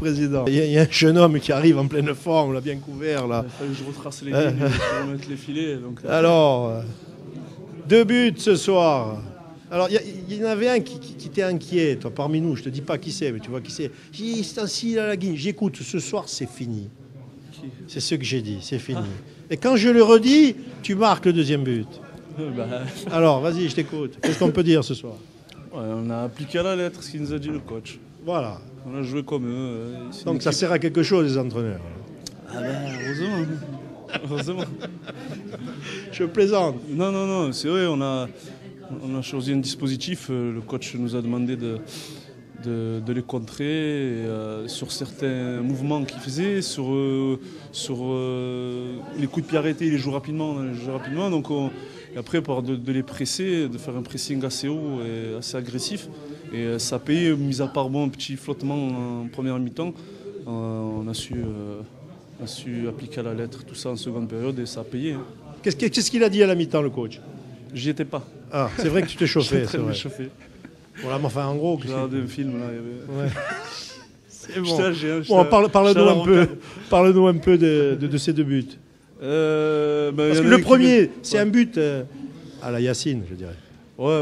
président. Il y a un jeune homme qui arrive en pleine forme, là, bien couvert. Là. Il fallait que je retrace les lignes pour remettre les filets. Donc, alors, 2 buts ce soir. Alors, il y en avait un qui était inquiet, toi, parmi nous. Je te dis pas qui c'est, mais tu vois qui c'est. J'ai dit, c'est ainsi à la guine. J'écoute, ce soir, c'est fini. C'est ce que j'ai dit, c'est fini. Et quand je le redis, tu marques le 2e but. Alors, vas-y, je t'écoute. Qu'est-ce qu'on peut dire ce soir? Ouais, on a appliqué à la lettre ce qu'il nous a dit le coach. Voilà. On a joué comme eux. Donc ça sert à quelque chose, les entraîneurs. Ah ben, heureusement. Heureusement. Je plaisante. Non, c'est vrai, on a choisi un dispositif. Le coach nous a demandé de les contrer sur certains mouvements qu'ils faisaient, sur les coups de pied arrêtés, les joue rapidement. Donc et après, de les presser, de faire un pressing assez haut et assez agressif. Et ça a payé, mis à part un petit flottement en première mi-temps. On a su appliquer à la lettre tout ça en seconde période et ça a payé. Hein. Qu'est-ce qu'il a dit à la mi-temps, le coach? J'y étais pas. Ah, c'est vrai que tu t'es chauffé. J'étais très chauffé. Voilà, mais enfin, en gros... J'ai regardé un film, là. Ouais. C'est bon. Bon, parle-nous un peu de ces 2 buts. Parce que le premier, c'est un but à la Yacine, je dirais. Ouais,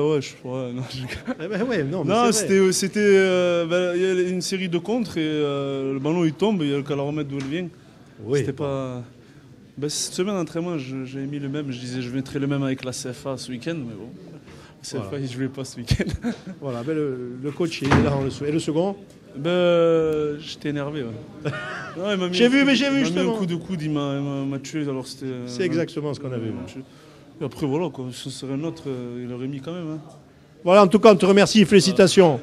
non. Non, c'était il y a une série de contres et le ballon il tombe, il y a qu'à le remettre d'où il vient. Oui. C'était pas. Cette semaine d'entraînement, j'avais mis le même. Je disais, je mettrai le même avec la CFA ce week-end, mais bon. La CFA, il ne jouait pas ce week-end. Voilà, le coach il est là. Et le second? J'étais énervé. Ouais. J'ai vu, justement. Il m'a mis un coup de coude, il m'a tué. Alors c'est exactement ce qu'on avait vu. Et après, voilà, quoi, si ce serait un autre, il aurait mis quand même. Hein. Voilà, en tout cas, on te remercie. Félicitations.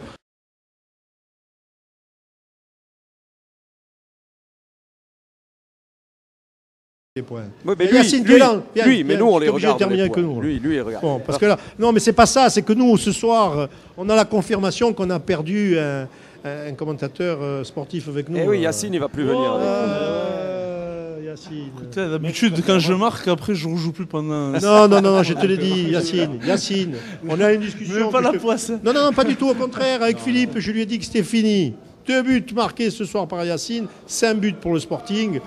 Des points. Oui, mais mais nous on les regarde. Terminer avec nous. Lui il regarde. Bon, parce que là, non, mais c'est pas ça. C'est que nous, ce soir, on a la confirmation qu'on a perdu un commentateur sportif avec nous. Eh oui, Yacine, il va plus venir. Yacine. D'habitude, quand je marque, après, je ne rejoue plus pendant. Non, je te l'ai dit, Yacine. On a une discussion. Mais pas la poisse. Non, pas du tout. Au contraire, avec Philippe, je lui ai dit que c'était fini. 2 buts marqués ce soir par Yacine, 5 buts pour le Sporting.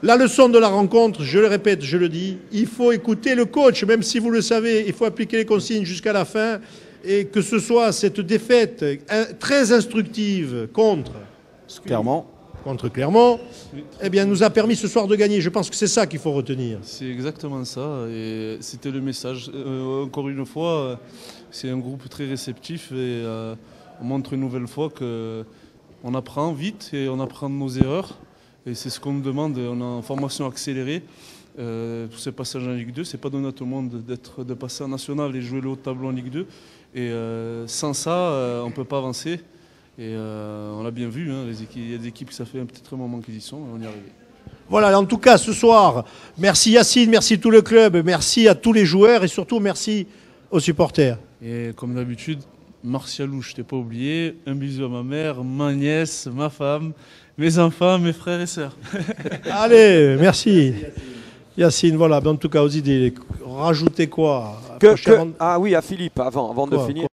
La leçon de la rencontre, je le répète, je le dis, il faut écouter le coach, même si vous le savez, il faut appliquer les consignes jusqu'à la fin. Et que ce soit cette défaite très instructive contre Clermont, eh bien, nous a permis ce soir de gagner. Je pense que c'est ça qu'il faut retenir. C'est exactement ça. Et c'était le message. Encore une fois, c'est un groupe très réceptif et on montre une nouvelle fois qu'on apprend vite et on apprend de nos erreurs. Et c'est ce qu'on nous demande. On est en formation accélérée. Tous ces passages en Ligue 2, c'est pas donné à tout le monde de passer en national et jouer le haut de tableau en Ligue 2. Et sans ça, on ne peut pas avancer. Et on l'a bien vu, hein, il y a des équipes qui ça fait peut-être un moment qu'ils y sont et on y est arrivé. Voilà, en tout cas, ce soir, merci Yacine, merci tout le club, merci à tous les joueurs et surtout merci aux supporters. Et comme d'habitude, Martialou, je t'ai pas oublié. Un bisou à ma mère, ma nièce, ma femme, mes enfants, mes frères et sœurs. Allez, merci. Yacine, voilà, en tout cas, aux idées, rajoutez quoi Ah oui, à Philippe, avant de finir.